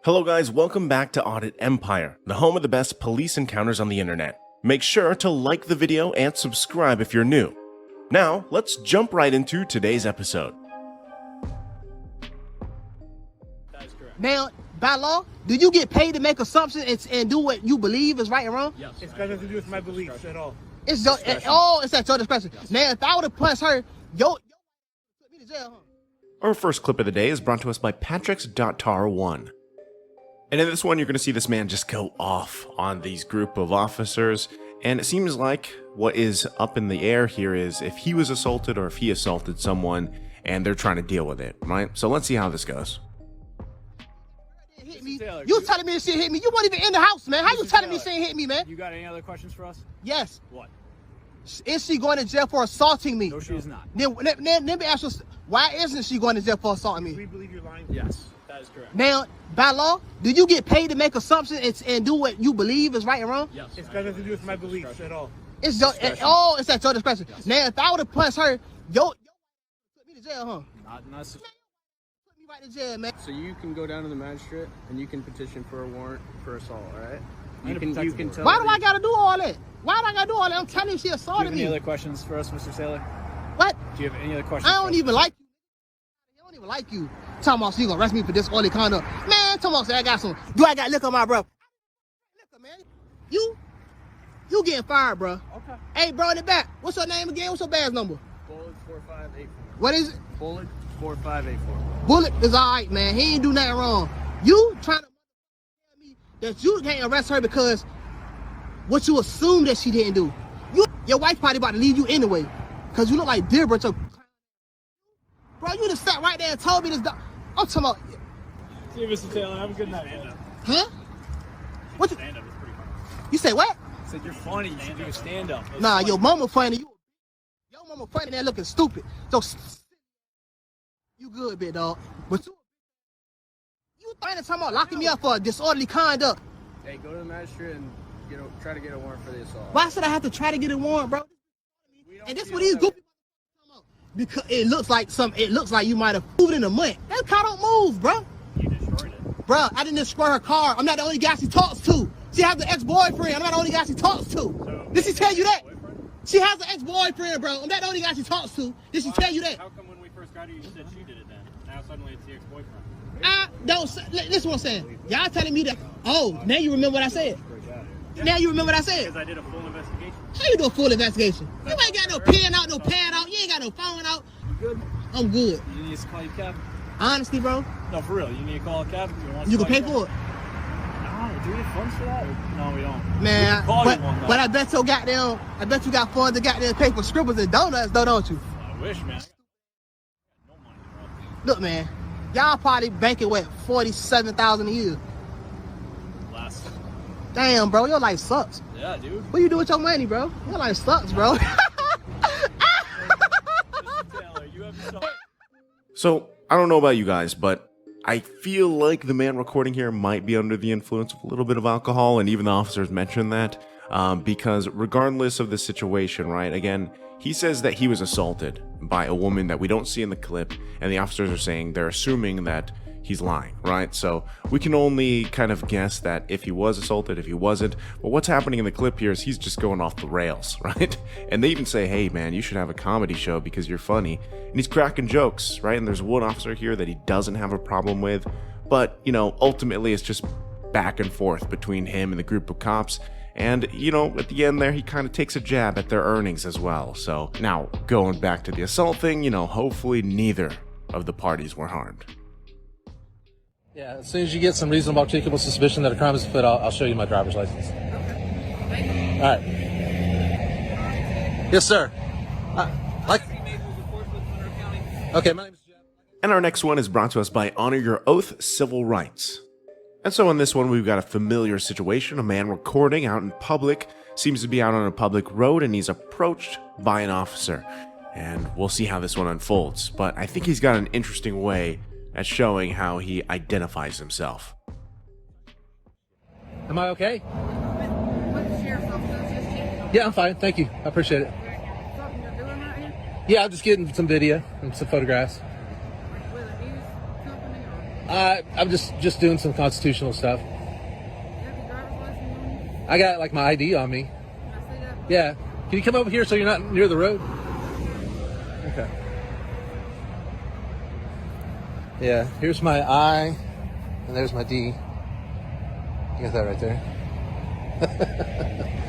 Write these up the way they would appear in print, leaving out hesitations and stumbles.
Hello guys, welcome back to Audit Empire, the home of the best police encounters on the internet. Make sure to like the video and subscribe if you're new. Now, let's jump right into today's episode. Now, by law, do you get paid to make assumptions and do what you believe is right and wrong? Yes. It's got nothing to do with my beliefs at all. It's just, it's at your discretion. Now, if I would have punched her, put me to jail, huh? Our first clip of the day is brought to us by Patrick's.tar1. And in this one, you're going to see this man just go off on these group of officers. And it seems like what is up in the air here is if he was assaulted or if he assaulted someone and they're trying to deal with it, right? So let's see how this goes. Hit me. You telling me this shit hit me? You weren't even in the house, man. How you telling me this shit hit me, man? You got any other questions for us? Yes. What? Is she going to jail for assaulting me? No, she is not. Then let me ask you, why isn't she going to jail for assaulting me? We believe you're lying. Yes, that is correct. Now, by law, do you get paid to make assumptions and do what you believe is right and wrong? Yes. It's got nothing to do with my beliefs at all. It's just, it's at your discretion. Yes. Now, if I would have punched her, put me to jail, huh? Not necessarily. Put me right to jail, man. So you can go down to the magistrate and you can petition for a warrant for assault, all right? You can tell. Why do I gotta do all that? Why do I gotta do all that? I'm telling you, she Do you assaulted have me. any other questions for us, Mr. Saylor? What? Do you have any other questions? I don't even like you. I don't even like you. Talking about she gonna arrest me for disorderly conduct. Man, talking about say I got liquor on my breath. Liquor, man. You getting fired, bro. Okay. Hey, bro, in the back. What's your name again? What's your badge number? Bullet 4584. What is it? Bullet 4584. Bullet is all right, man. He ain't do nothing wrong. You trying to tell me that you can't arrest her because what you assume that she didn't do. Your wife probably about to leave you anyway, because you look like Deborah. Bro, you just sat right there and told me this. I'm talking about. See you, Mr. Taylor. Have a good night. Huh? What? Stand-up is pretty funny. You say what? I said you're funny. You should do a stand-up. Nah, your mama funny. Your mama funny there looking stupid. So you good, big dog. But you talking about locking me up for disorderly conduct. Hey, go to the magistrate and try to get a warrant for the assault. Why should I have to try to get a warrant, bro? And this what these goofy because it looks like you might have moved in a month. That car don't move, bro. You destroyed it. Bro, I didn't destroy her car. I'm not the only guy she talks to. She has an ex-boyfriend. I'm not the only guy she talks to. So, did she tell you that? She has an ex-boyfriend, bro. I'm not the only guy she talks to. Did she tell you that? How come when we first got here you said she did it then? Now suddenly it's the ex-boyfriend. I don't. This is what I'm saying. Y'all telling me that. Oh, now you remember what I said. Now you remember what I said. Because I did a full investigation. How you do a full investigation? You ain't got no pen out, no pad out. You ain't got no phone out. You good? I'm good. You need us to call you cab? Honestly, bro. No, for real. You need to call a cab? You can pay for it. No, do we have funds for that? No, we don't. Man, We can call you one, though. but I bet you got funds to goddamn pay for scribbles and donuts, though, don't you? I wish, man. No money, bro. Look, man, y'all probably banking what, $47,000 a year. Last. Damn, bro, your life sucks. Yeah, dude. What you do with your money, bro? Your life sucks, bro. Mr. Taylor, you have so. So, I don't know about you guys, but I feel like the man recording here might be under the influence of a little bit of alcohol, and even the officers mentioned that, because regardless of the situation, right, again, he says that he was assaulted by a woman that we don't see in the clip, and the officers are saying they're assuming that he's lying, right? So we can only kind of guess that if he was assaulted, if he wasn't, but what's happening in the clip here is he's just going off the rails, right? And they even say, hey man, you should have a comedy show because you're funny, and he's cracking jokes, right? And there's one officer here that he doesn't have a problem with, but ultimately it's just back and forth between him and the group of cops. And, at the end there, he kind of takes a jab at their earnings as well. So now going back to the assault thing, hopefully neither of the parties were harmed. Yeah, as soon as you get some reasonable articulable suspicion that a crime is afoot, I'll show you my driver's license. Okay. All right. Yes, sir. Okay, my name is Jeff. And our next one is brought to us by Honor Your Oath Civil Rights. And so in this one, we've got a familiar situation. A man recording out in public, seems to be out on a public road, and he's approached by an officer. And we'll see how this one unfolds. But I think he's got an interesting way at showing how he identifies himself. Am I okay? What's your officer? Yeah, I'm fine. Thank you. I appreciate it. Something you're doing right here? Yeah, I'm just getting some video and some photographs. With a news company or? I'm just doing some constitutional stuff. You have your driver's license on you? I got like my ID on me. Can I see that? Yeah. Can you come over here so you're not near the road? Okay. Yeah. Here's my I, and there's my D. You got that right there.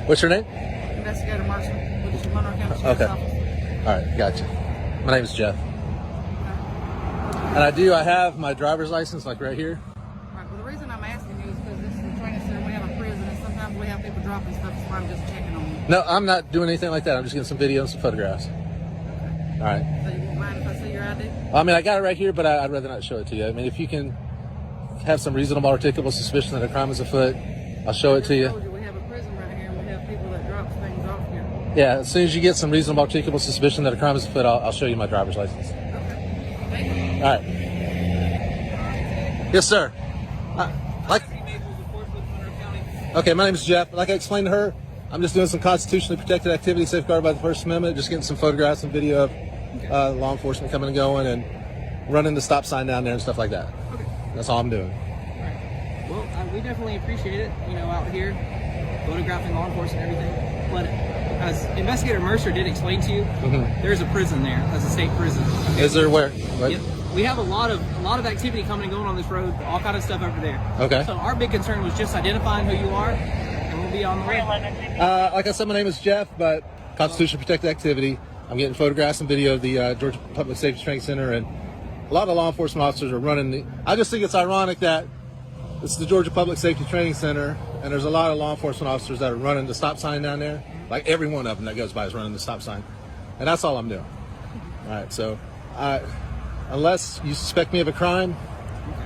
What's your name? Investigator Marshall, which is Monroe County Sheriff's Okay. Office. All right, gotcha. My name is Jeff. And I have my driver's license like right here. Right, well, the reason I'm asking you is because this is a training center, we have a prison, and sometimes we have people dropping stuff, so I'm just checking on you. No, I'm not doing anything like that. I'm just getting some video and some photographs. All right. So you won't mind if I see your ID? I mean, I got it right here, but I'd rather not show it to you. I mean, if you can have some reasonable articulable suspicion that a crime is afoot, I'll show it to I you. told you we have a prison right here, and we have people that drop things off here. Yeah, as soon as you get some reasonable articulable suspicion that a crime is afoot, I'll show you my driver's license. Okay. Thank you. All right. Yes, sir. Okay, my name is Jeff. Like I explained to her, I'm just doing some constitutionally protected activity safeguarded by the First Amendment, just getting some photographs and video of law enforcement coming and going and running the stop sign down there and stuff like that. Okay. That's all I'm doing. Well, we definitely appreciate it, out here, photographing law enforcement and everything. But as Investigator Mercer did explain to you, there's a prison there, as a state prison. Is there where? Yep. We have a lot of activity coming and going on this road, all kind of stuff over there. Okay. So our big concern was just identifying who you are, and we'll be on the way. Like I said, my name is Jeff, but constitutionally protected activity. I'm getting photographs and video of the Georgia Public Safety Training Center, and a lot of law enforcement officers are running. I just think it's ironic that it's the Georgia Public Safety Training Center, and there's a lot of law enforcement officers that are running the stop sign down there. Like every one of them that goes by is running the stop sign, and that's all I'm doing. All right, so unless you suspect me of a crime,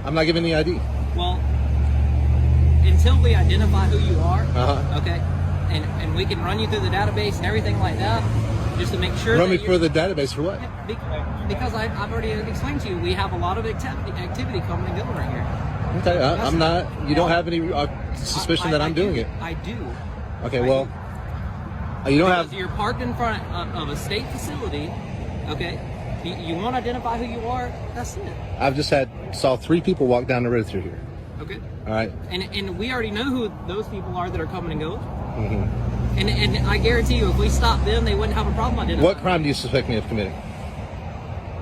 I'm not giving the ID. Well, until we identify who you are, okay, and we can run you through the database and everything like that, just to make sure. Run me that for the database for what? Because I've already explained to you, we have a lot of activity coming and going right here. Okay, I'm not. You don't have any suspicion that I'm doing it. I do. Okay, well, you don't have. You're parked in front of a state facility. Okay, you want to identify who you are. That's it. I've just saw 3 people walk down the road through here. Okay. All right. And we already know who those people are that are coming and going. And I guarantee you, if we stop them, they wouldn't have a problem identifying. What crime do you suspect me of committing?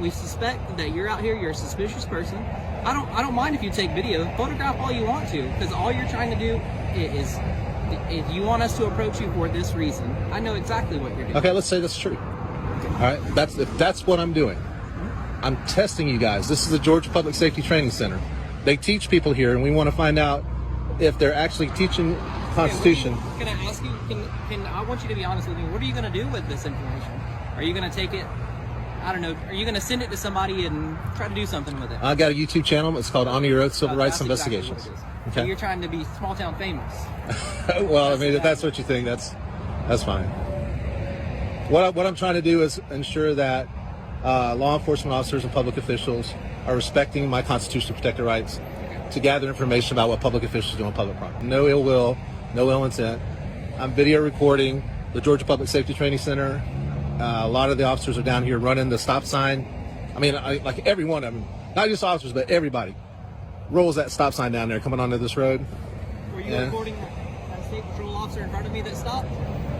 We suspect that you're out here. You're a suspicious person. I don't mind if you take video, photograph all you want to, because all you're trying to do is you want us to approach you for this reason. I know exactly what you're doing. Okay, let's say that's true. All right, if that's what I'm doing. I'm testing you guys. This is the Georgia Public Safety Training Center. They teach people here, and we want to find out if they're actually teaching Constitution. Okay, can I ask you? I want you to be honest with me. What are you going to do with this information? Are you going to take it? I don't know. Are you going to send it to somebody and try to do something with it? I got a YouTube channel. It's called Honor Your Oath Civil Rights That's exactly Investigations. what it is. Okay. So you're trying to be small town famous. Well, I mean, if that's what you think, that's fine. What I'm trying to do is ensure that law enforcement officers and public officials are respecting my constitutionally protected rights to gather information about what public officials do on public property. No ill will, no ill intent. I'm video recording the Georgia Public Safety Training Center. A lot of the officers are down here running the stop sign. I mean, like every one of them, not just officers, but everybody rolls that stop sign down there coming onto this road. Were you recording a state patrol officer in front of me that stopped?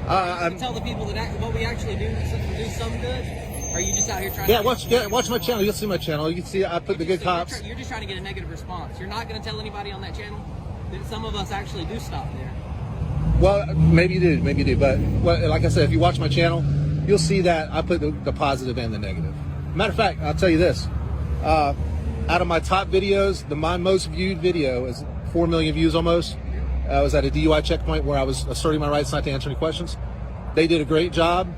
I tell the people that what we actually do some good. Or are you just out here trying? Watch my channel. You'll see my channel. You can see I put the good cops. You're just trying to get a negative response. You're not going to tell anybody on that channel that some of us actually do stop there. Well, maybe you do. But like I said, if you watch my channel, you'll see that I put the positive and the negative. Matter of fact, I'll tell you this. Out of my top videos, my most viewed video is 4 million views almost. I was at a DUI checkpoint where I was asserting my rights not to answer any questions. They did a great job.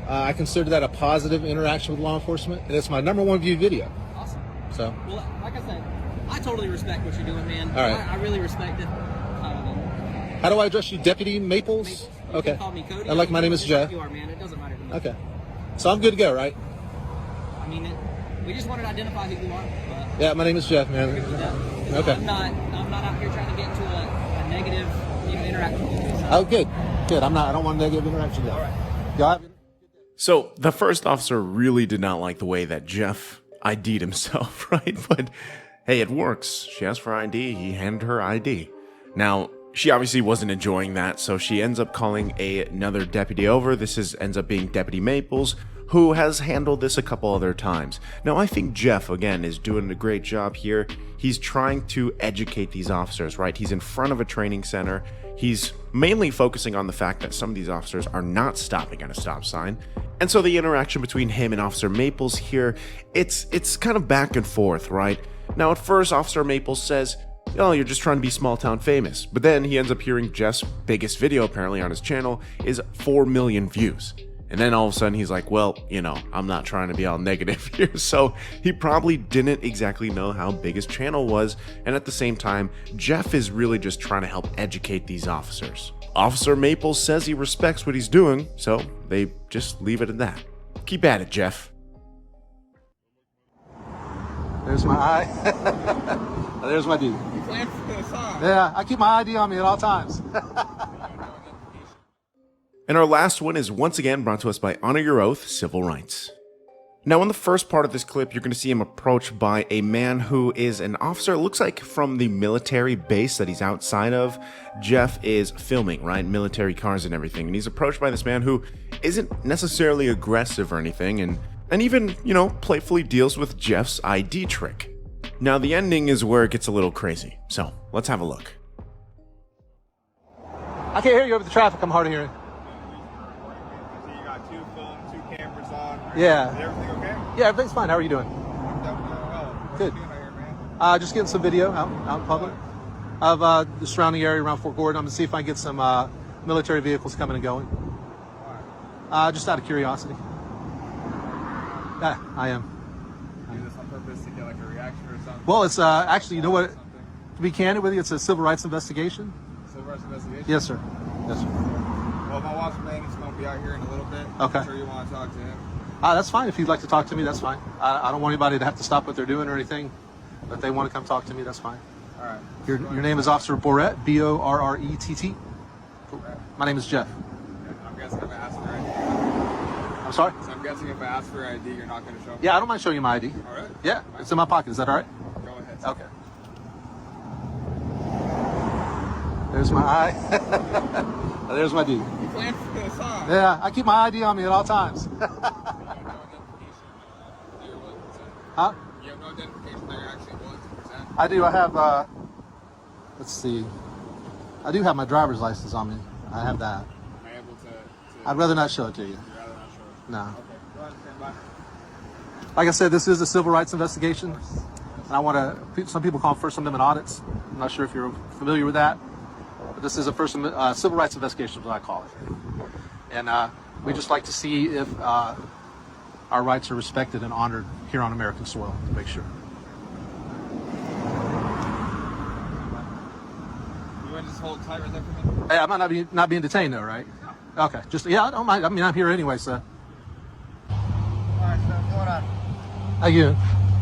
I consider that a positive interaction with law enforcement, and it's my #1 viewed video. Awesome. So. Well, like I said, I totally respect what you're doing, man. All right. I really respect it. How do I address you, Deputy Maples? You Okay. can call me Cody. I like my name is Jeff. You are, man. It doesn't matter to me. Okay. So I'm good to go, right? I mean, we just wanted to identify who you are. But Yeah, my name is Jeff, man. Okay. I'm not out here trying to get into a negative, interaction with you. So. Oh, good. I don't want negative interaction. All right. Y'all have- So the first officer really did not like the way that Jeff ID'd himself, right? But Hey, it works. She asked for ID, he handed her ID. Now, she obviously wasn't enjoying that, so she ends up calling another deputy over. Ends up being Deputy Maples, who has handled this a couple other times. Now, I think Jeff, again, is doing a great job here. He's trying to educate these officers, right? He's in front of a training center. He's mainly focusing on the fact that some of these officers are not stopping at a stop sign. And so the interaction between him and Officer Maples here, it's kind of back and forth, right? Now, at first, Officer Maples says, "Oh, you're just trying to be small town famous." But then he ends up hearing Jeff's biggest video, apparently on his channel, is 4 million views. And then all of a sudden he's like, well, I'm not trying to be all negative here. So he probably didn't exactly know how big his channel was. And at the same time, Jeff is really just trying to help educate these officers. Officer Maples says he respects what he's doing, so they just leave it at that. Keep at it, Jeff. There's my eye. There's my D. Yeah, I keep my ID on me at all times. And our last one is once again brought to us by Honor Your Oath Civil Rights. Now, in the first part of this clip, you're going to see him approached by a man who is an officer, it looks like from the military base that he's outside of. Jeff is filming, right? Military cars and everything. And he's approached by this man who isn't necessarily aggressive or anything, and even, playfully deals with Jeff's ID trick. Now, the ending is where it gets a little crazy. So, let's have a look. I can't hear you over the traffic. I'm hard of hearing. So you got 2 phones, 2 cameras on. Yeah. Is everything okay? Yeah, everything's fine. How are you doing? I'm definitely doing well. What Good. you doing out here, man? Just getting some video out in public of the surrounding area around Fort Gordon. I'm going to see if I can get some military vehicles coming and going. Just out of curiosity. Yeah, I am. Do this on purpose to get like a reaction or something? Well, it's actually, you know what? To be candid with you, it's a civil rights investigation. Civil rights investigation? Yes, sir. Yes, sir. Well, my boss man is going to be out here in a little bit. Okay. I'm sure you want to talk to him. That's fine. If you'd like to talk to me, that's fine. I don't want anybody to have to stop what they're doing or anything. But if they want to come talk to me, that's fine. All right. Your name is Officer Borrett, B-O-R-R-E-T-T. My name is Jeff. I'm guessing if I ask for ID. I'm sorry? So I'm guessing if I ask for ID, you're not going to show me? Yeah, I don't mind showing you my ID. All right. Yeah, it's in my pocket. Is that all right? Go ahead. Okay. There's my eye. There's my D. You plan for this, huh? Yeah, I keep my ID on me at all times. Huh? You have no identification that you're actually willing to present? I do. I have, let's see. I do have my driver's license on me. I have that. Am I able to I'd rather not show it to you. you'd rather not show it? No. Okay. Go ahead, stand by. Like I said, this is a civil rights investigation. And I want to, some people call them First Amendment audits. I'm not sure if you're familiar with that. But this is a civil rights investigation is what I call it. And we just like to see if our rights are respected and honored here on American soil, to make sure. You want to just hold tight right there for me? Hey, I might not being detained though, right? Okay, I don't mind. I mean, I'm here anyway, so. All right, so what's going on? How you doing?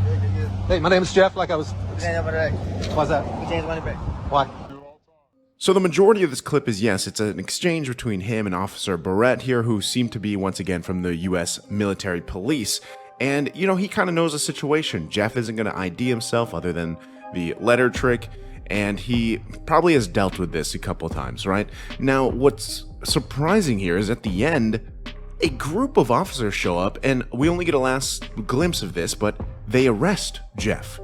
Good, good, good. Hey, my name is Jeff, like I was. Change money back. Why's that? Change money back. Why? So the majority of this clip is, yes, it's an exchange between him and Officer Barrett here, who seem to be, once again, from the U.S. military police. And, he kind of knows the situation. Jeff isn't going to ID himself other than the letter trick, and he probably has dealt with this a couple times, right? Now, what's surprising here is at the end, a group of officers show up, and we only get a last glimpse of this, but they arrest Jeff.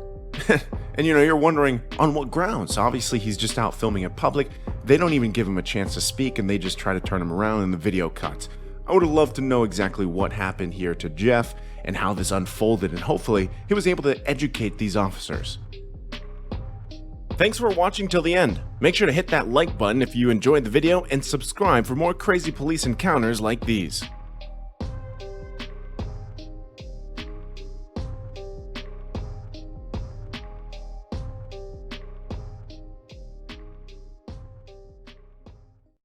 And you're wondering on what grounds. Obviously, he's just out filming in public. They don't even give him a chance to speak, and they just try to turn him around, and the video cuts. I would have loved to know exactly what happened here to Jeff and how this unfolded, and hopefully he was able to educate these officers. Thanks for watching till the end. Make sure to hit that like button if you enjoyed the video and subscribe for more crazy police encounters like these.